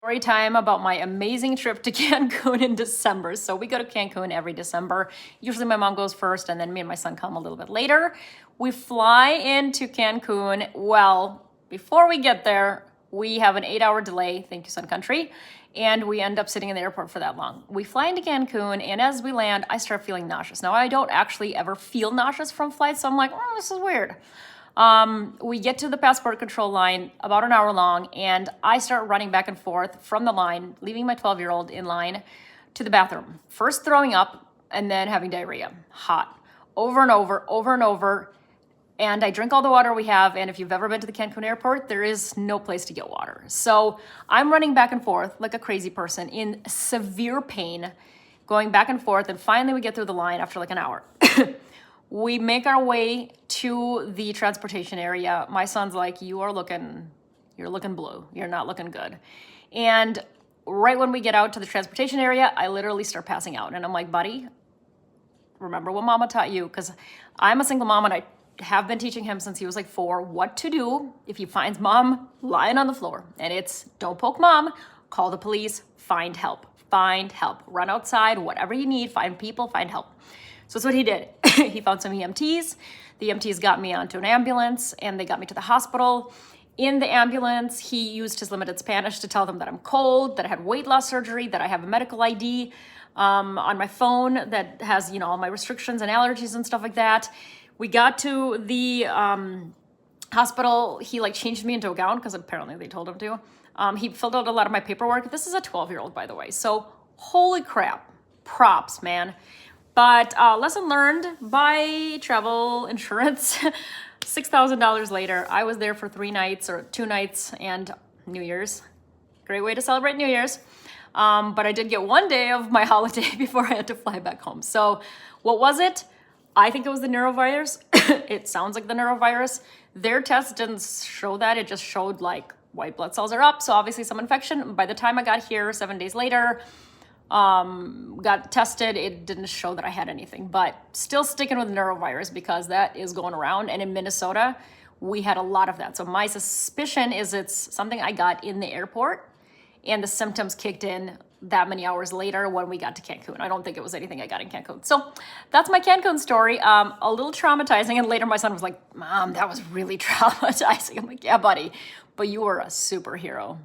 Story time about my amazing trip to Cancun in December. So we go to Cancun every December. Usually my mom goes first and then me and my son come a little bit later. We fly into Cancun. Well, before we get there, we have an 8-hour delay. Thank you, Sun Country. And we end up sitting in the airport for that long. We fly into Cancun, and as we land, I start feeling nauseous. Now, I don't actually ever feel nauseous from flights, so I'm like, oh, this is weird. We get to the passport control line, about an hour long, and I start running back and forth from the line, leaving my 12-year-old in line to the bathroom. First throwing up and then having diarrhea. Hot. Over and over, over and over. And I drink all the water we have, and if you've ever been to the Cancun airport, there is no place to get water. So I'm running back and forth like a crazy person in severe pain, going back and forth, and finally we get through the line after like an hour. We make our way to the transportation area. My son's like, you're looking blue. You're not looking good. And right when we get out to the transportation area, I literally start passing out. And I'm like, buddy, remember what mama taught you? Because I'm a single mom and I have been teaching him since he was like 4 what to do if he finds mom lying on the floor. And it's don't poke mom, call the police, find help, run outside, whatever you need, find people, find help. So that's what he did. He found some EMTs. The EMTs got me onto an ambulance and they got me to the hospital. In the ambulance, he used his limited Spanish to tell them that I'm cold, that I had weight loss surgery, that I have a medical ID on my phone that has, all my restrictions and allergies and stuff like that. We got to the hospital. He changed me into a gown because apparently they told him to. He filled out a lot of my paperwork. This is a 12-year-old, by the way. So holy crap, props, man. But lesson learned, buy travel insurance. $6,000 later, I was there for 3 nights or 2 nights and New Year's. Great way to celebrate New Year's. But I did get 1 day of my holiday before I had to fly back home. So what was it? I think it was the neurovirus. It sounds like the neurovirus. Their test didn't show that. It just showed white blood cells are up. So obviously some infection. By the time I got here 7 days later, got tested, it didn't show that I had anything, but still sticking with neurovirus because that is going around. And in Minnesota, we had a lot of that. So my suspicion is it's something I got in the airport and the symptoms kicked in that many hours later when we got to Cancun. I don't think it was anything I got in Cancun. So that's my Cancun story. A little traumatizing. And later my son was like, Mom, that was really traumatizing. I'm like, yeah, buddy, but you were a superhero.